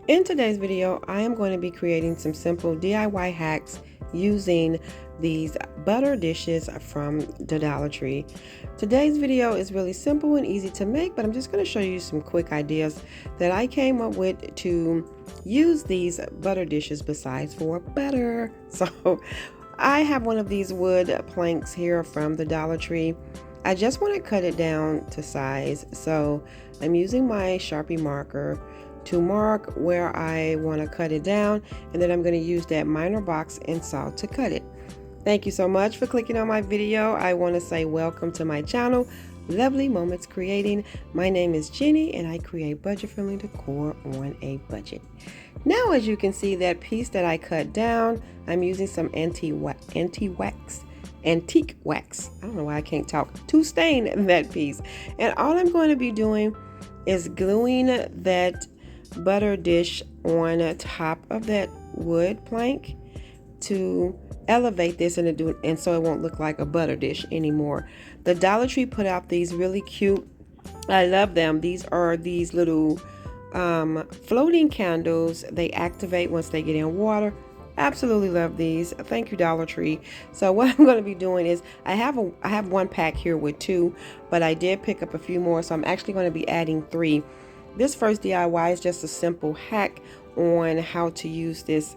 In today's video, I am going to be creating some simple DIY hacks using these butter dishes from the Dollar Tree. Today's video is really simple and easy to make, but I'm just going to show you some quick ideas that I came up with to use these butter dishes besides for butter. So I have one of these wood planks here from the Dollar Tree. I just want to cut it down to size, so I'm using my Sharpie marker to mark where I want to cut it down, and then I'm going to use that miter box and saw to cut it. Thank you so much for clicking on my video. I want to say welcome to my channel, Lovely Moments Creating. My name is Jenny and I create budget-friendly decor on a budget. Now, as you can see, that piece that I cut down, I'm using some antique wax. I don't know why I can't talk. To stain that piece. And all I'm going to be doing is gluing that butter dish on top of that wood plank to elevate this and so it won't look like a butter dish anymore. The Dollar Tree put out these really cute, I love them. These are these little floating candles. They activate once they get in water. Absolutely love these. Thank you, Dollar Tree. So what I'm going to be doing is I have one pack here with 2, but I did pick up a few more, so I'm actually going to be adding 3. This first DIY is just a simple hack on how to use this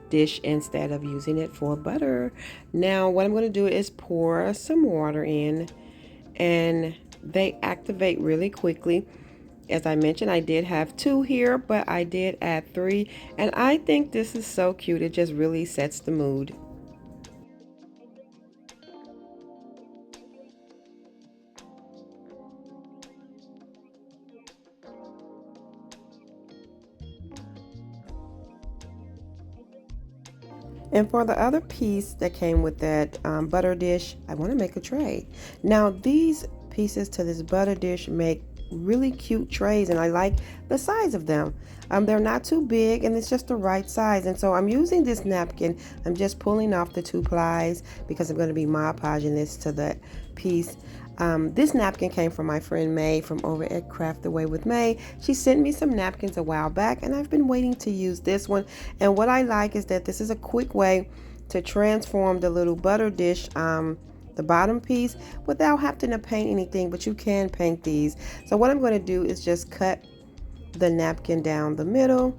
dish instead of using it for butter. Now what I'm going to do is pour some water in, and they activate really quickly. As I mentioned, I did have 2 here, but I did add 3, and I think this is so cute. It just really sets the mood. And for the other piece that came with that butter dish, I want to make a tray. Now these pieces to this butter dish make really cute trays, and I like the size of them. They're not too big, and it's just the right size. And so I'm using this napkin. I'm just pulling off the 2 plies because I'm going to be Mod Podging this to that piece. This napkin came from my friend May from over at Craft Away with May. She sent me some napkins a while back, and I've been waiting to use this one. And what I like is that this is a quick way to transform the little butter dish, the bottom piece, without having to paint anything, but you can paint these. So what I'm going to do is just cut the napkin down the middle,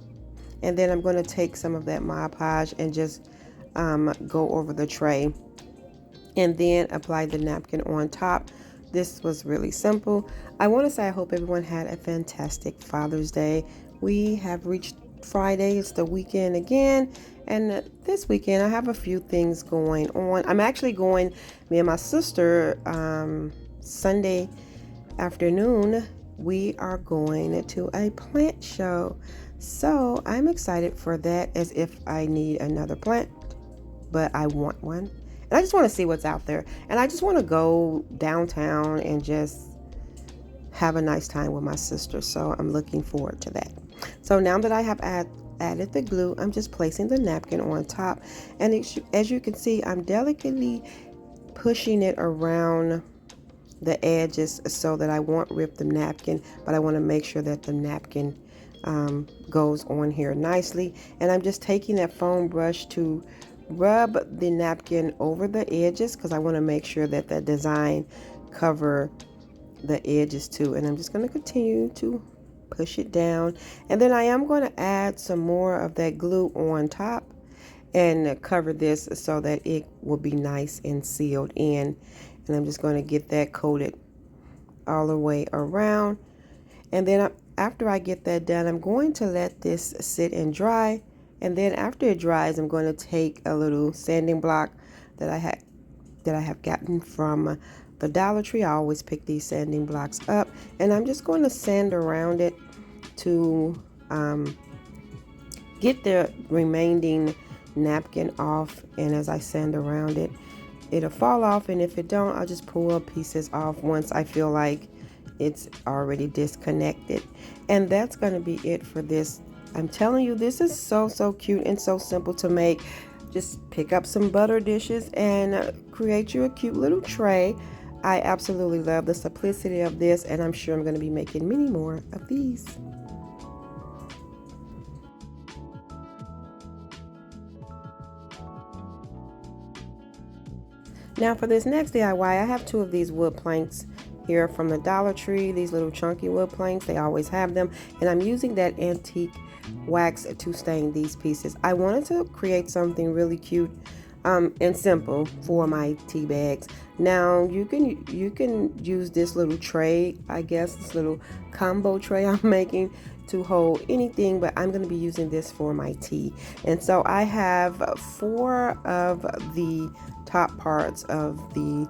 and then I'm going to take some of that Mod Podge and just go over the tray, and then apply the napkin on top. This was really simple. I want to say I hope everyone had a fantastic Father's Day. We have reached Friday. It's the weekend again, and this weekend I have a few things going on. I'm actually going, me and my sister, Sunday afternoon, we are going to a plant show. So I'm excited for that, as if I need another plant, but I want one. And I just want to see what's out there. And I just want to go downtown and just have a nice time with my sister. So I'm looking forward to that. So now that I have added the glue, I'm just placing the napkin on top. And as you can see, I'm delicately pushing it around the edges so that I won't rip the napkin, but I want to make sure that the napkin goes on here nicely. And I'm just taking that foam brush to rub the napkin over the edges, because I want to make sure that the design cover the edges too. And I'm just going to continue to push it down, and then I am going to add some more of that glue on top and cover this so that it will be nice and sealed in. And I'm just going to get that coated all the way around, and then after I get that done, I'm going to let this sit and dry. And then after it dries, I'm going to take a little sanding block that I have gotten from the Dollar Tree. I always pick these sanding blocks up, and I'm just going to sand around it to get the remaining napkin off. And as I sand around it, it'll fall off, and if it don't, I'll just pull pieces off once I feel like it's already disconnected. And that's going to be it for this. I'm telling you, this is so cute and so simple to make. Just pick up some butter dishes and create you a cute little tray. I absolutely love the simplicity of this, and I'm sure I'm going to be making many more of these. Now for this next DIY, I have two of these wood planks here from the Dollar Tree, these little chunky wood planks. They always have them, and I'm using that antique wax to stain these pieces. I wanted to create something really cute and simple for my tea bags. Now you can use this little tray, I guess this little combo tray I'm making to hold anything, but I'm going to be using this for my tea. And so I have 4 of the top parts of the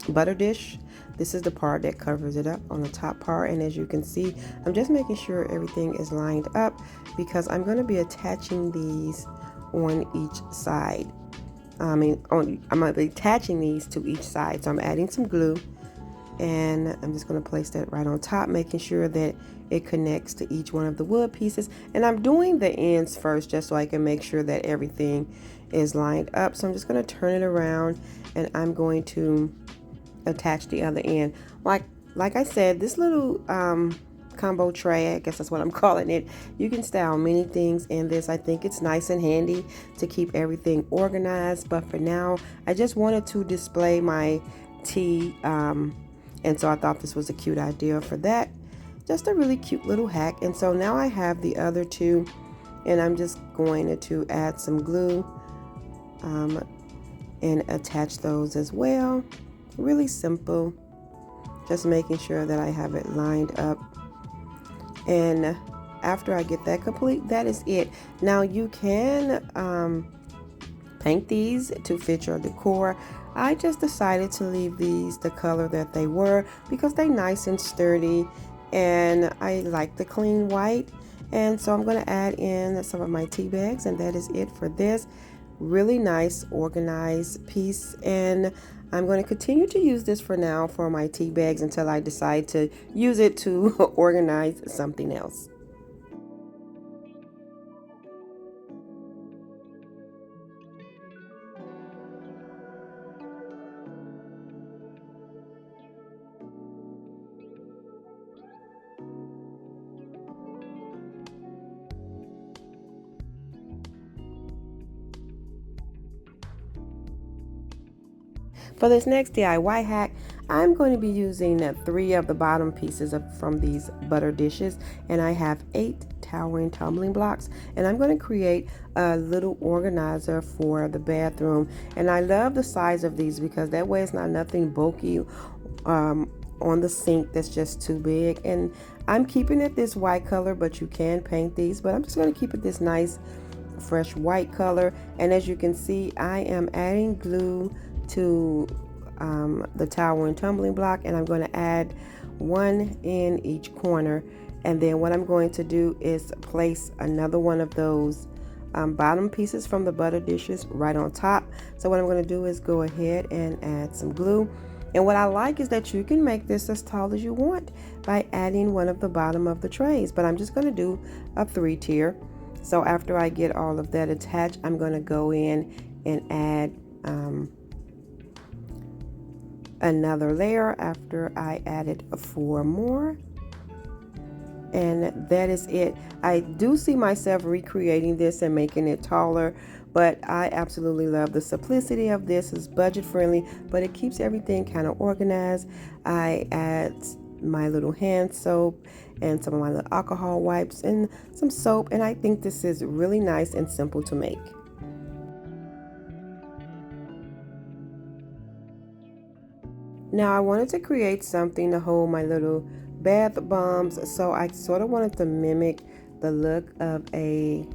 butter dish. This is the part that covers it up on the top part, and as you can see, I'm just making sure everything is lined up because I'm going to be attaching these on each side. I'm going to be attaching these to each side. So I'm adding some glue, and I'm just going to place that right on top, making sure that it connects to each one of the wood pieces. And I'm doing the ends first just so I can make sure that everything is lined up. So I'm just going to turn it around, and I'm going to attach the other end. Like I said, this little combo tray, I guess that's what I'm calling it, you can style many things in this. I think it's nice and handy to keep everything organized, but for now I just wanted to display my tea, and so I thought this was a cute idea for that. Just a really cute little hack. And so now I have the other two, and I'm just going to add some glue and attach those as well. Really simple, just making sure that I have it lined up. And after I get that complete, that is it. Now you can paint these to fit your decor. I just decided to leave these the color that they were because they're nice and sturdy, and I like the clean white. And so I'm going to add in some of my tea bags, and that is it for this really nice organized piece. And I'm going to continue to use this for now for my tea bags until I decide to use it to organize something else. For this next DIY hack, I'm going to be using 3 of the bottom pieces from these butter dishes, and I have 8 towering tumbling blocks, and I'm going to create a little organizer for the bathroom. And I love the size of these because that way it's not nothing bulky on the sink that's just too big. And I'm keeping it this white color, but you can paint these, but I'm just going to keep it this nice fresh white color. And as you can see, I am adding glue to the tower and tumbling block, and I'm going to add 1 in each corner. And then what I'm going to do is place another one of those bottom pieces from the butter dishes right on top. So what I'm going to do is go ahead and add some glue. And what I like is that you can make this as tall as you want by adding one of the bottom of the trays, but I'm just going to do a 3-tier. So after I get all of that attached, I'm going to go in and add another layer after I added 4 more. And that is it. I do see myself recreating this and making it taller, but I absolutely love the simplicity of this. It's budget friendly, but it keeps everything kind of organized. I add my little hand soap and some of my little alcohol wipes and some soap, and I think this is really nice and simple to make. Now I wanted to create something to hold my little bath bombs, so I sort of wanted to mimic the look of a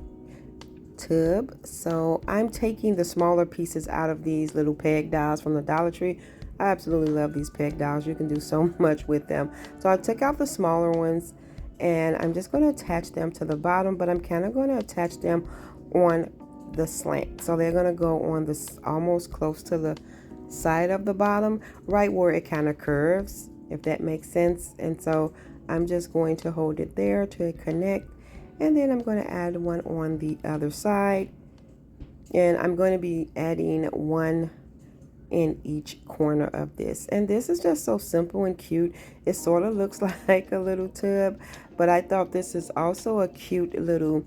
tub. So I'm taking the smaller pieces out of these little peg dolls from the Dollar Tree. I absolutely love these peg dolls. You can do so much with them. So I took out the smaller ones, and I'm just going to attach them to the bottom, but I'm kind of going to attach them on the slant. So they're going to go on this almost close to the side of the bottom, right where it kind of curves, if that makes sense. And so I'm just going to hold it there to connect, and then I'm going to add one on the other side, and I'm going to be adding 1 in each corner of this. And this is just so simple and cute. It sort of looks like a little tub, but I thought this is also a cute little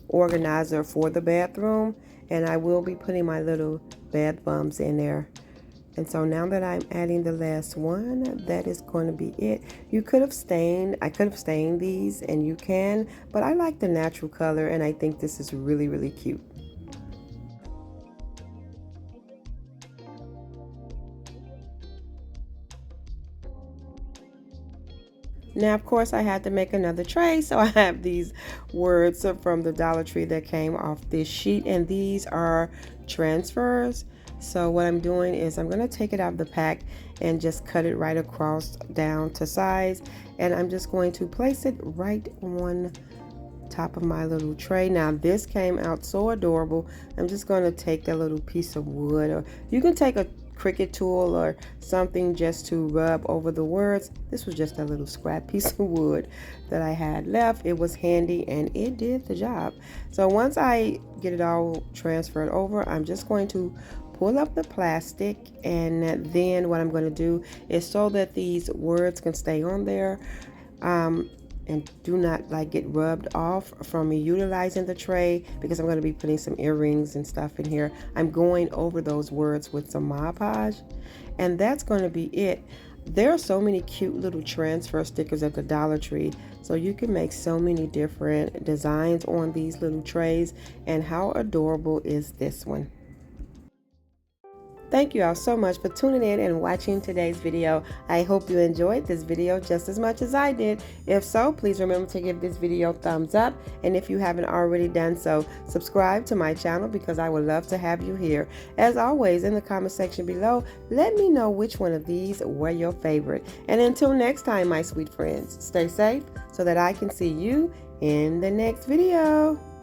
organizer for the bathroom. And I will be putting my little bath bombs in there. And so now that I'm adding the last one, that is going to be it. You could have stained, I could have stained these, and you can, but I like the natural color, and I think this is really, really cute. Now, of course, I had to make another tray, so I have these words from the Dollar Tree that came off this sheet, and these are transfers. So what I'm doing is I'm going to take it out of the pack and just cut it right across down to size, and I'm just going to place it right on top of my little tray. Now this came out so adorable. I'm just going to take that little piece of wood, or you can take a Cricut tool or something just to rub over the words. This was just a little scrap piece of wood that I had left. It was handy and it did the job. So once I get it all transferred over, I'm just going to pull up the plastic, and then what I'm going to do is, so that these words can stay on there and do not like get rubbed off from me utilizing the tray, because I'm going to be putting some earrings and stuff in here. I'm going over those words with some Mod Podge, and that's going to be it. There are so many cute little transfer stickers at the Dollar Tree, so you can make so many different designs on these little trays. And how adorable is this one? Thank you all so much for tuning in and watching today's video. I hope you enjoyed this video just as much as I did. If so, please remember to give this video a thumbs up. And if you haven't already done so, subscribe to my channel, because I would love to have you here. As always, in the comment section below, let me know which one of these were your favorite. And until next time, my sweet friends, stay safe so that I can see you in the next video.